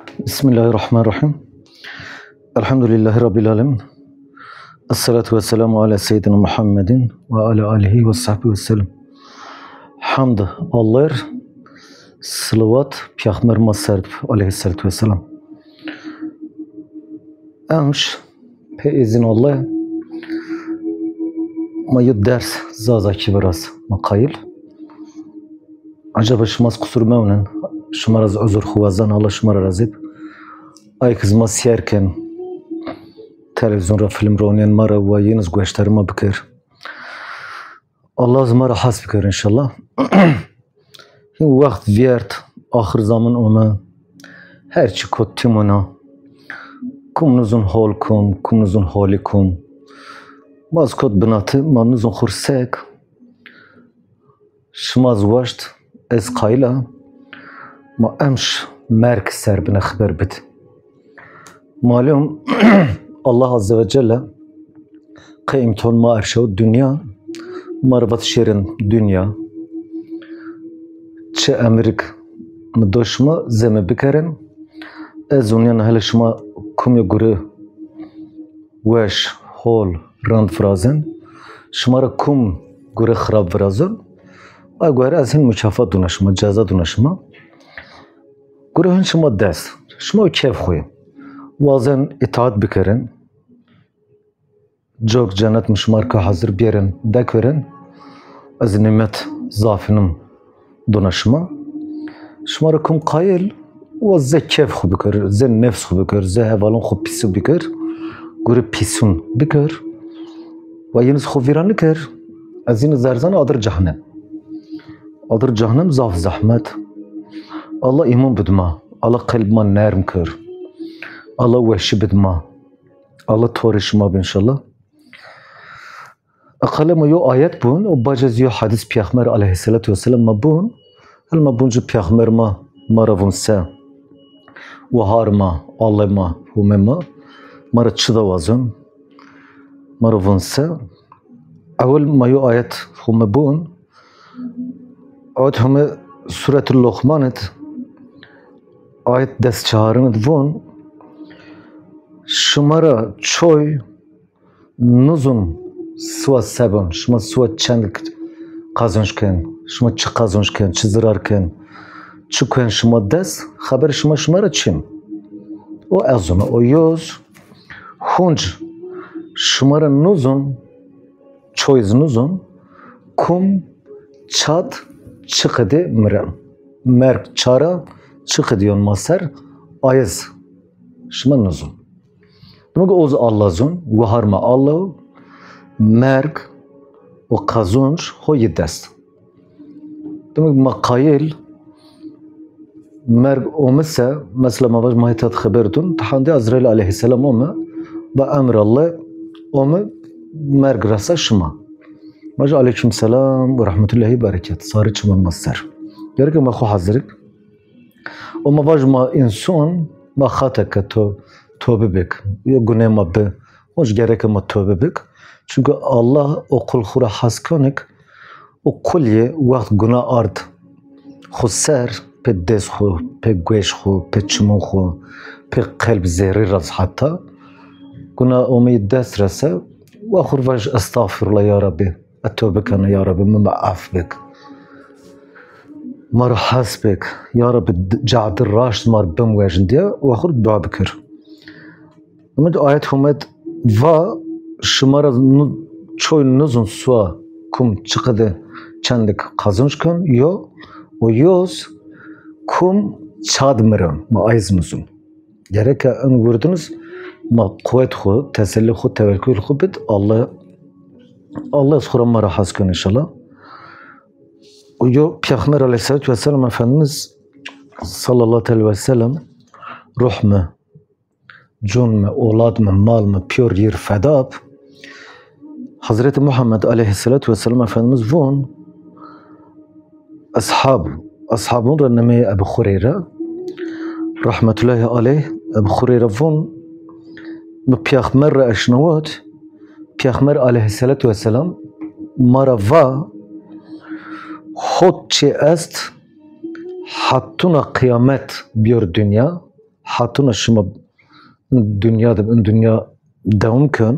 Bismillahirrahmanirrahim. Elhamdülillahi Rabbil alemin. Esselatu vesselamu ala seyyidina Muhammedin ve ala alihi ve sahbihi ve sellem. Hamd Allah'ır, salavat Peygamber Masar aleyhissalatu vesselam. Emş, pe izin Allah, ma yud ders zazaki biraz makayil. Acaba şumaz kusur mevnen, şumaraz özür huvazan Allah şumara razib. Ay kızma siyerken televizyonda film roğunen mara ve yeniz güçlerime bikir. Allah zmara has bikir inşallah. Vakt viyert ahir zaman ona her çi kottimuna kumnuzun holkum, kumnuzun holikum. Baz kot binatı manuzun xursek. Şmaz vaşt ez kayla ma emş merk serbine haber bit. Malum Allah Azze ve Celle kıyımton ma erşev dünya marvat şerin dünya çe Amerik mıdoşma zeme bikerin ez unyan hele şma kumya guri weş hol rand frazen şmara kum guri xrab vrazun ay guri az hin mükafat dunaşma ceza dunaşma guri hin şma dest şma keyf khoyim Bazen itaat bikerin, çok cennet mişmarka hazır birin dekverin, az nimet zafinim donaşma. Şmarakum kayıl, ve ze keyf khu bikir, ze nefs khu bikir, ze hevalon khu pisu bikir, guri pisun bikir, ve yeniz khu viran nikir, az yeniz zerzan adır cehennem. Adır cehennem zaf zahmet. Allah iman bidma, Allah kalbima nerm kir. Allah vehşi bidma. Allah torişma inşallah. Akalema yo ayet bun, o bacaz yo hadis Peygamber aleyhissalatu vesselam ma bun. El ma buncu Peygamber ma maravun se. Vaharma, Allah'ma, humema. Mara çıda vazun. Maravun se. Evvel ma yo ayet hume bun. Ayet hume suretul Luqmanet. Ayet dest çağrınıd bun. Şumara çoy nuzun suat sebon, şuma suat çenlik kazançken, şuma çı kazançken, çı zırarken, çıkuen şuma des, haber şumara çim. O azuna, o yoz, hunc, şumara nuzun, çoyz nuzun, kum, çat, çıkıdı mıram. Merk çara, çıkıdı yon maser, ayız, şuma nuzun. Demek oz Allah'ın vaharma Allah merk o kazanç hoy dest. Demek makayil merk o mesela mavaş mahitat haberdun tahandi Azrail aleyhisselam o ve emr Allah o merk rasa şuma. Maca aleyküm selam ve rahmetullahi bereket. Sarı çıman masar. Gerek ma khu hazırlık. O mavaş ma insan ma khata to tövbe bek. Yo günah ma be. Hoş gerek ma tövbe bek. Çünkü Allah o kul khura has konik o kulye vakt günah ard. Khusar pe des khu, pe gweş khu, pe çmon khu, pe kalb zehri raz hatta. Günah o mi des rasa ve khurvaj estağfirullah ya Rabbi. Tövbe kana ya Rabbi ma af bek. Mar has bek. Ya Rabbi cadir raşt mar bim wejin diye ve khur dua bikir. Ama ayet humet va şımara çoy nuzun suğa kum çıkıdı çendik kazançken yo o yoz kum çadmırım ma ayız nuzun. Gerek en gördünüz ma kuvvet khu, teselli khu, tevekkül khu bit Allah eskura mara haskın inşallah. O yo Peygamber aleyhissalatu vesselam Efendimiz sallallahu aleyhi ve sellem ruh mu Cun mu, olad mı, mal mı, pür yer fedab. Hazreti Muhammed aleyhissalatu vesselam Efendimiz von ashabun ranname Ebu Hureyre rahmetullahi aleyh Ebu Hureyre von bu Peygamber aşnavat Peygamber aleyhissalatu vesselam mara va hot çe est hattuna kıyamet bir dünya hatuna şıma dünyada in dünya devam kön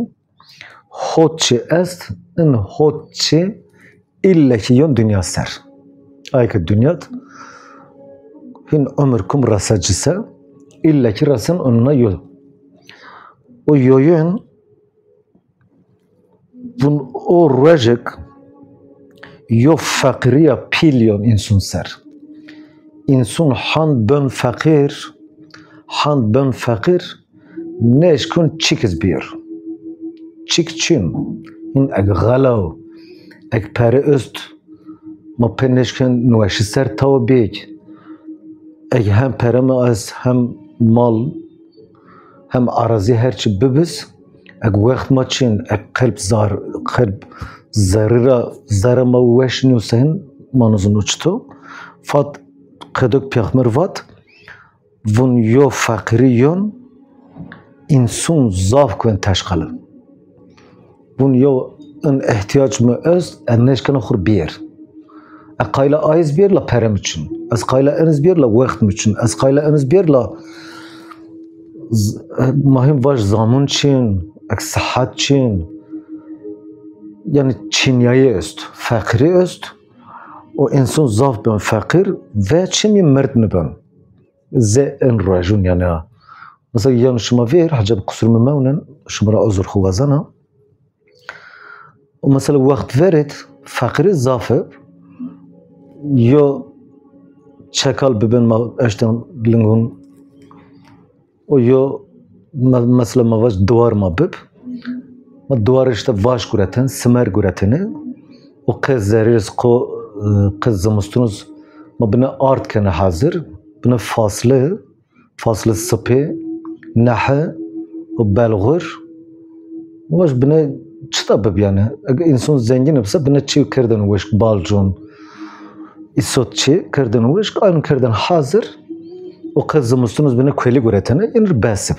hotçi est in hotçi illa ki yon dünya ser. Ayka dünyat hin ömür kum rasacısa illa ki rasın onuna yol. O yoyun bun o rejek yo fakiriya pilyon insun ser. İnsun han ben fakir neş kun çikiz bir. Çik çin in ag galav ag peri üst ma peneşken nuaşı ser tav bek. Ag hem pereme az hem mal hem arazi herçi bibis ag vakt ma çin ag kalp zarira ma veş nusen manuzun uçtu. Fat qedok peygamber vat vun yo fakiri yon insun zaf kwen teşkalı. Vun yo in ihtiyaç mı öz enneşkana khur bir. Aqayla ayız bir la perem için. Aqayla eniz bir la vakt için. Aqayla eniz bir la mahim vaş zaman için, sıhhat için. Yani çinyayı öst, fakiri öst. O insan zaf ben fakir ve çimi mert ben. Ze en rajun yani. Mesela yani şuma ver hacab kusurmu mevnen şumara azur khuvazana. O mesela vakt verit fakiri zafı yo çakal beben ma eşten lingun o yo mesela ma vaş duvar ma bib ma duvar işte vaş gureten simer gureteni o kız zeriz ko kız zamustunuz ma bina art kene hazır bina faslı sıpı naha o belğur vaş bina çıta bib yani insan zengin ise bina çiv kerden vaş balcun isotçi kerden vaş aynı kerden hazır o kız zamustunuz bina kweli gureteni inir basip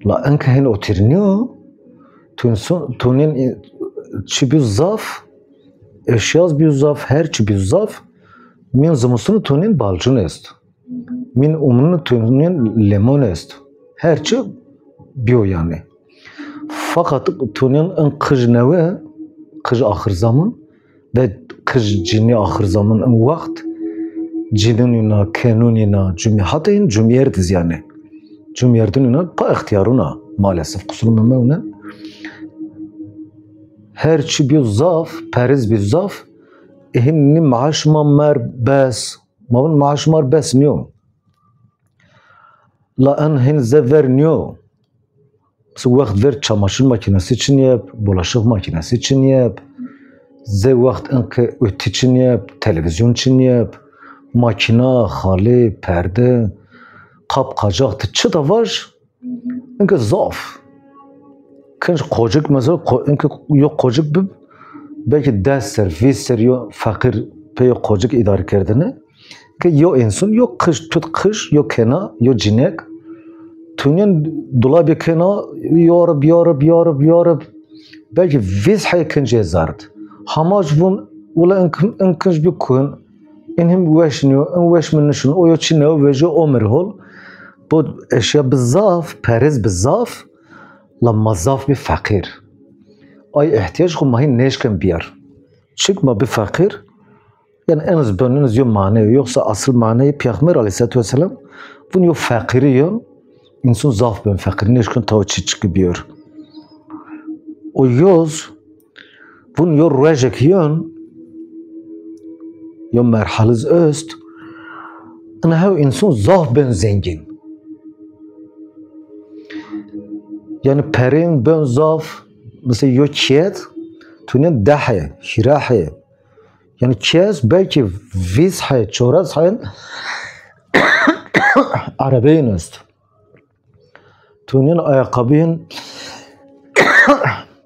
la enke hen otirniyor tunin çi bir zaf eşyaz bir zaf her çi bir zaf min zamusunu tunin balcun est min umunu tunin lemon est her çi biyo yani fakat tunin en kıj neve kıj ahir zaman ve kıj cini ahir zaman en vakt cinin yuna kanunina cumhiyatin cumhiyerdiz yani cumhiyerdin yuna pa ihtiyaruna maalesef kusurun mevne her çi bir zaf periz bir zaf ehin ni maaş mer bes mavun maaş mer bes niyo la en hin zever niyo vakt ver çamaşır makinesi için yap bulaşık makinesi için yap ze vakt enke öt için yap televizyon için yap makina hali perde kap kacaktı çı da var enke zaf kınç kocuk mesela enke yok kocuk bir belki ders servis yo fakir pe yok kocuk idare kerdine ki yo insan yok kış tut kış yok kena yok cinek tünün dolabı kena yarab belki viz hay kınca zard hamaj bun ula enkınç bir kun inhim veşniyo veş minişun o yo çine vejo omerhol bu eşya bizaf periz bizaf la mazaf bir fakir ay ihtiyaç ku mahin neşken biyar çıkma bir fakir yani en az bönünüz yo manevi yoksa asıl manevi Peygamber aleyhissalatu vesselam bunu yo fakiri yo insan zaf ben fakir neşken tavçı çıkıyor o yoz bunu yo rejek yon yo merhaliz öst ana hav insan zaf ben zengin yani perin ben zaf mesela yo çiyet tünen dahi şirahi yani çiyet belki viz hay çoraz hay arabeyin üst tünen ayakkabın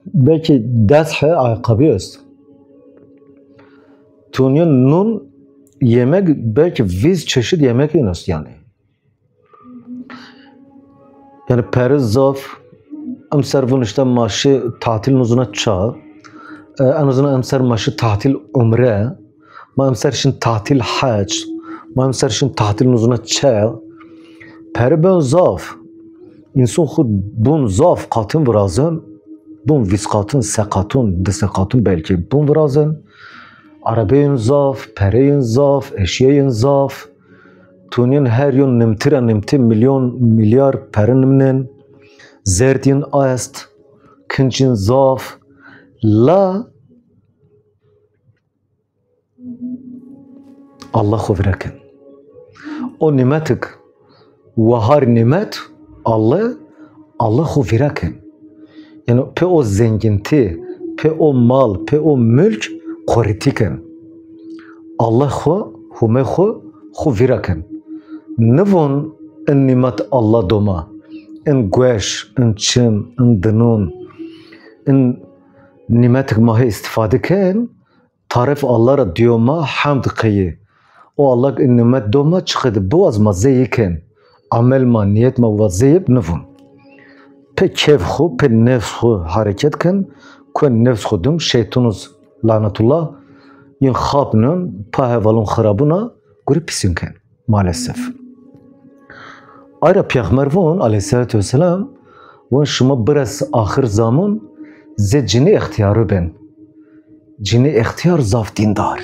belki ders hay ayakkabı üst tünen nun yemek belki viz çeşit yemek üst yani periz zaf امسر ونشته ماشي تعطيل نزنا تشا انا زنا امسر ماشي تعطيل عمره ما امسرشن تعطيل حج ما امسرشن تعطيل نزنا تشا peri ben zaf. İnsan xud bun zaf katın birazın. Bun viskatın, sekatın, desekatın belki bun birazın. Arabeyin zaf, pereyin zaf, eşyeyin zaf. Tunin her yön nimti milyon milyar perinimnin. Zerdin ast, kıncın zaf. La Allah xuvirakin. O nimetik vahar nimet Allah xuvirakin. Yani pe o zenginti, pe o mal, pe o mülk koritiken. Allah hume xuvirakin. Nivon en nimet Allah doma. En güeş, en çim, en dınun, en nimetik mahi istifade ken tarif Allah'a diyoma hamd kıyı. O Allah en nimet doma çıkıdı bu az mazzeyi ken amel ma niyet ma vazzeyip nivon. Pe keyf xu, pe nefs xu hareket ken kuen nefs xudum şeytanuz lanetullah yin xapnın pahevalun xarabuna guri pisin ken maalesef. Ayrıca Peygamber aleyhissalatü vesselam şuma biraz ahir zaman ze cini ihtiyarı ben. Cini ihtiyar zaf dindar.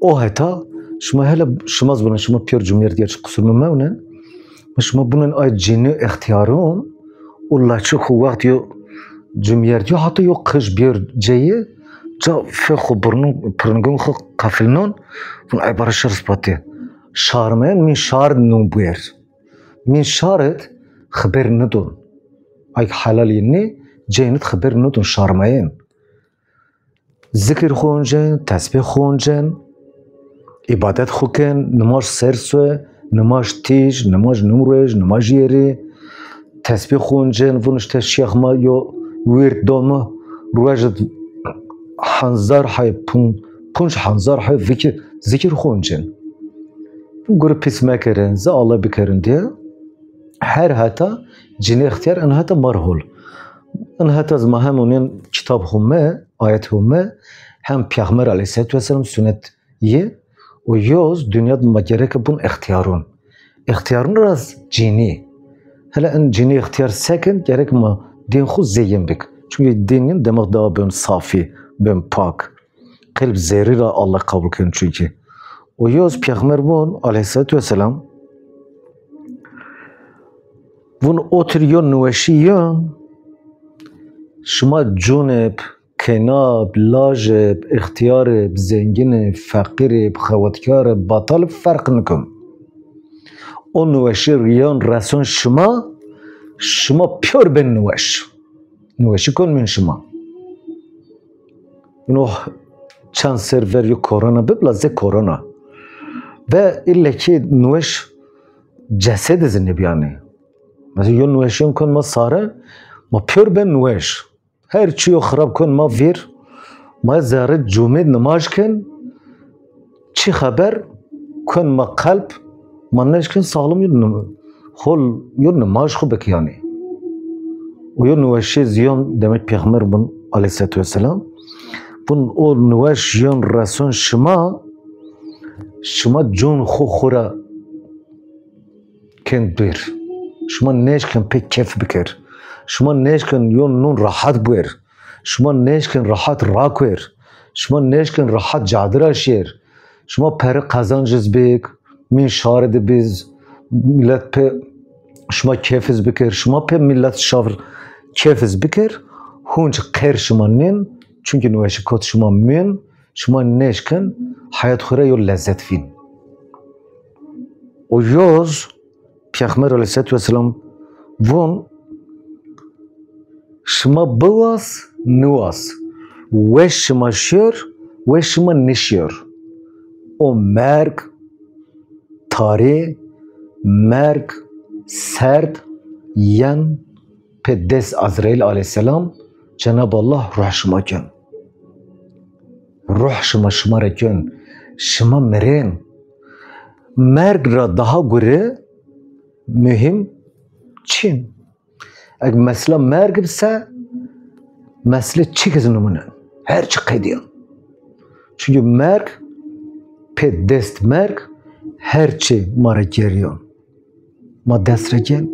O heta şuma hele şumaz buna şuma piyor cumhuriyet gerçi kusurmu mevnen. Şuma bunun ay cini ihtiyarın Allah çok vakti yo cumhuriyet yo hatta yo kış bir ceyi ca fekhu burnun pırngun kafilnon bun ay barışır spati. Şarmayan min şar nubuyer. Min şaret haber nedon. Ay halal yeni cennet haber nedon şarmayan. Zikir khonjen, tesbih khonjen, ibadet khoken, namaz serse, namaz tij, namaz numrej, namaz yeri, tesbih khonjen, vun işte şeyhma yo wird doma, ruajat hanzar hay punj hanzar hay zikir khonjen. Grup pismekerin, za Allah bikerin diye. Her hata cini ihtiyar en hata marhul. En hata zmahem onun kitap humme, ayet humme hem Peygamber aleyhissalatü vesselam sünnet ye o yoz dünyada magerek bun ihtiyarun. İhtiyarun raz cini. Hele en cini ihtiyar sekin gerek ma din xu zeyin bik. Çünkü dinin demek daha ben safi, ben pak. Kalp zerira Allah kabul kın çünkü. O yoz Peygamber aleyhissalatü vesselam vun oturuyor nüveşiyor şuma cuneb, kenab, lajeb, ihtiyareb, zengineb, fakireb, xevatkareb, bataleb fark nikun. O nüveşi riyan rason şuma pür ben nüveş. Nüveşi kon min şuma. Yine çan server yo korona bibla ze korona. Ve illa ki nüveş ceset zinib yani. Mesela yo nüveşim kon ma sare ma pür ben nüveş. Her çiyo xarab kon ma vir ma zaret cumed namaz ken çi haber kon ma kalp ma neşken sağlam yun hol yun namaz xu bek yani. O yo nüveşi ziyon demek Peygamber bun aleyhissalatü vesselam bun o nüveş yon rason şuma cun xu xura ken bir. Şuma neşken pek keyf bikir. Şuma neşken yon nun rahat buer. Şuma neşken rahat rakwer. Şuma neşken rahat cadira şer. Şuma peri kazancız bik. Min şaridi biz. Millet pe şuma keyfiz bikir. Şuma pe millet şavr keyfiz bikir. Hunç kher şuma nin. Çünkü nüveşi kot şuma min. Şuma neşken hayat khura yol lezzet fin. O yoz Peygamber aleyhissalatü vesselam vun şıma bıvas nüvas ve şıma şer ve şıma nişer o merg tarih merg sert yan peddes Azrail aleyhisselam Cenab-ı Allah ruh şıma kön ruh şıma rekön şıma meren merg ra daha göre mühim Çin. Eğer mesela merg bise mesele çikiz numune. Her çıkıydı. Çünkü merg pe dest merg her şey mara geriyor. ما دست رگن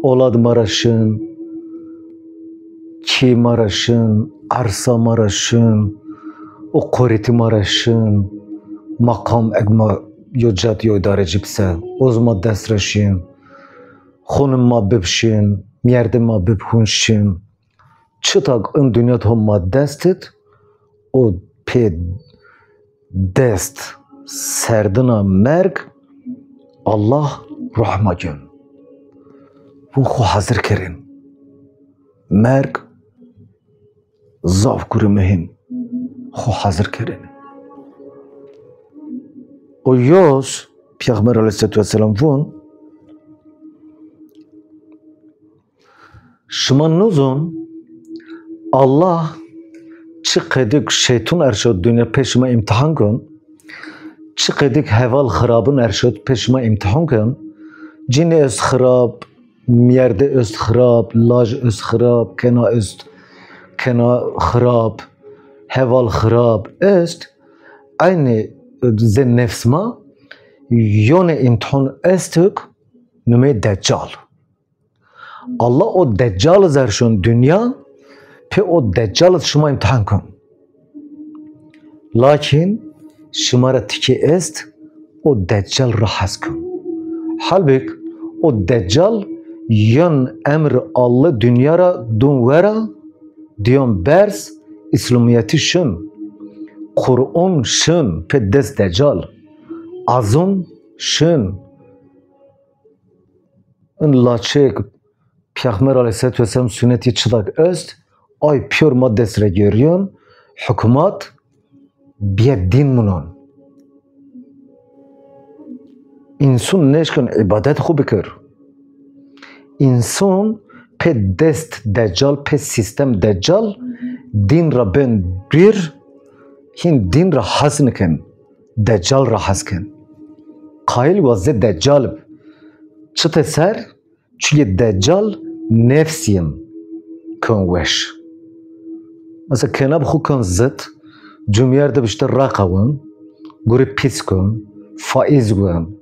اولاد مرشن کی مرشن عرصا مرشن o koriti marşın makam egma yocat yoydare cipse ozma desreşin xonum ma bibşin miyerde ma bibhunşin çıtak in dünyat homma destit o pe dest serdina merg Allah rahma gün bu xo hazır kerin merg zaf kuru mühim خو حاضر کردن. و یوز پیغمبر علیه السلام وون شما نوزون Allah çıkıdık şeytun erşad dünya peşime imtihan kın çıkıdık heval xarabın erşad peşime imtihan kın cine öz xarab miyerde öz xarab laj öz xarab kena xarab heval xarab est aynı zen nefsma yone imtihan estik nüme deccal Allah o deccal zerşun dünya pe o deccal şuma imtihan kın lakin şımara tiki est o deccal rahaz kın halbuki o deccal yan emr Allah dünyara dunvera diyon bers İslamiyeti şun, Kur'an şun, pe dest deccal, azun şun. In laçek, Peygamber Aleyhisselatü Vesselam sünneti çıdak öst, ay pür maddes regeriyon, hükümet, bir din munun. İnsan neşkın ibadet khu bikir. İnsan pe dest deccal, pe sistem deccal, din ra ben bir hin din ra hasniken deccal ra hasken kail vazde deccal çıte ser çünkü deccal nefsiyim konveş mesela kenab hukun zıt cumyerde işte rakavun guri piskun faiz gun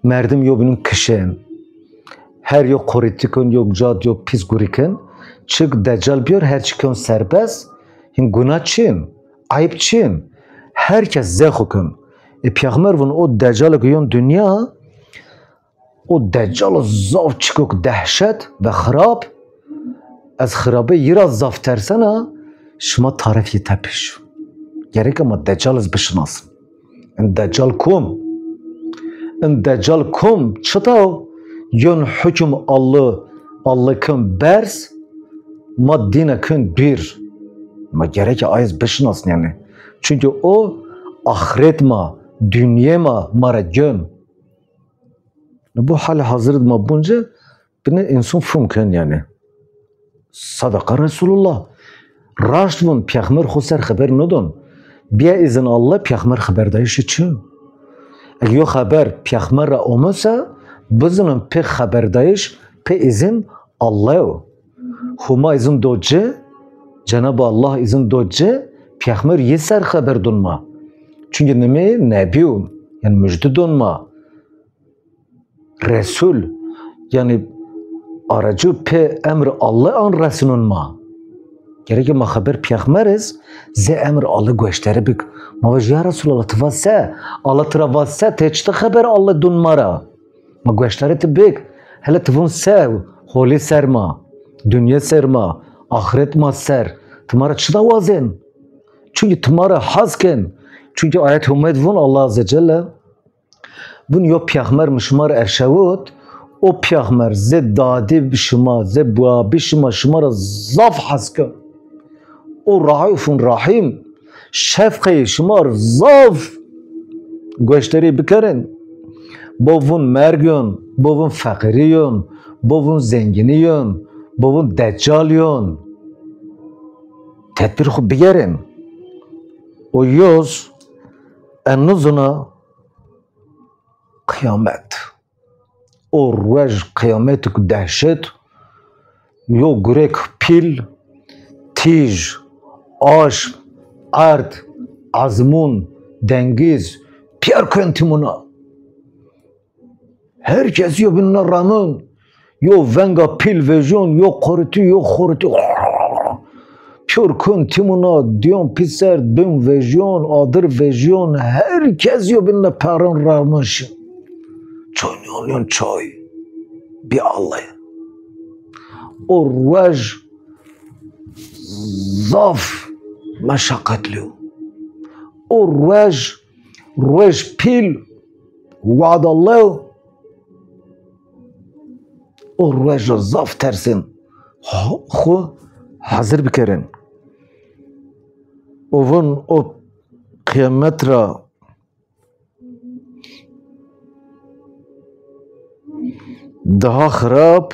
merdim yo bunun kışen her yok kritikun yok cad yok pis guriken çık deccal biyor her çıkın serbest hin günah çin ayıp çin herkes zehukun Peygamber vun o deccal giyon dünya o deccal zaf çıkık dehşet ve xarab az xarabe yira zaf tersana şuma tarifi tepiş gerek ama deccal az bişnasın in deccal kum çıtav yon hüküm Allah kim bers ma dine kün bir ma gerek ayız bişnasın yani çünkü o ahiret ma dünya ma mara gön bu hal hazır ma bunca bine insan fumken yani sadaka Resulullah raştun peygamber xusar haber nodun biya izin Allah peygamber haberdayış için eğer haber peygamber olmasa bizim pe haberdayış pe izin Allah Huma izin doce, Cenab-ı Allah izin doce, Peygamber yeser haber dunma. Çünkü nebiyum, yani müjde dunma. Resul, yani aracı pe emr Allah an Resulunma. Gerek ma haber Peygamberiz, ze emr Allah gösteri bik. Ma ya Resulullah tvasse, Allah travasse, teçte haber Allah dunmara. Ma gösteri tibik, hele tvun sev, holi serma. Dünya serma, ahiret ma ser. Tımara çıda vazen. Çünkü tımara hazken. Çünkü ayet hümmet vun Allah Azze Celle. Bun yo peygamber mişmar erşavut. O peygamber ze dadi bişma, ze bua bişma, şımara zaf hazken. O raifun rahim. Şefkayı şımar zaf. Gösteri bikerin. Bovun mergyon, bovun fakiriyon, bovun zenginiyon. Bovun deccaliyon tedbir xub bigerin o yoz ennuzuna kıyamet o rwej kıyametik dehşet yo gürek pil tij aş ard azmun dengiz pier kentimuna herkes yo binne ramın, yo venga pil vejon, yo korutu, yo korutu. Pür kun timuna diyon piser, bin vejon, adır vejon, herkes yo binne perin ramın. Çoynuyon çoy, bir Allah. O roj zaf meşakkatli. O roj pil vaadallah. O roj zaf tersin. Xo hazır bikerin. Ovun o kıyamet ra daha xarab,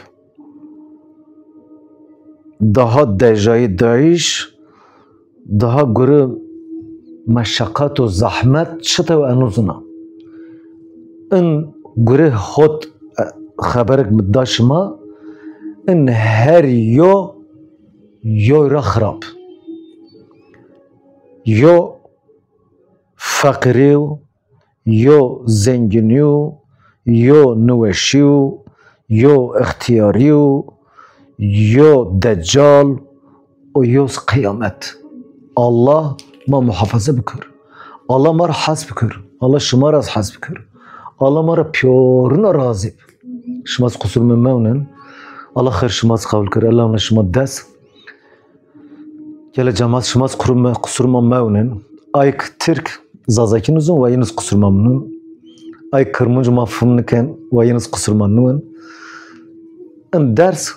daha dejayı dayiş, daha göre meşakkat و zahmet çıta ve enuzuna. In göre hot haberek middaşma, in her yo ra xarab. Yo fakiriyo, yo zenginiyo, yo nweşiyo, yo ihtiyariyo, yo deccal, o yo kıyamet. Allah ma muhafaza bikir. Allah mara has bikir. Allah şıma raz has bikir. Allah mara pyoruna razı. Şımas kusur mevnen. Allah khair şımas kabul kir. Allah ona şıma des. Gele cemaat şımas kusurma mevnen. Ayk Türk zazakinuzun ve yiniz kusurma mevnen. Ay kırmızı mafhumniken ve yiniz kusurma mevnen. En ders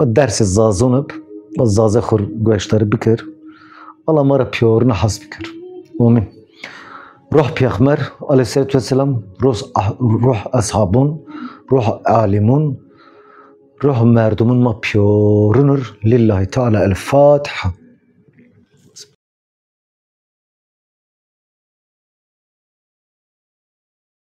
dersi zazonub ve zaze khur göçleri bikir. Allah mara pyoruna has bikir. Amin. Ruh Peygamber aleyhissalatu vesselam, ruh ashabun, ruh alimun, ruh merdumun ma pyorunur. Lillahi Teala el-Fatiha.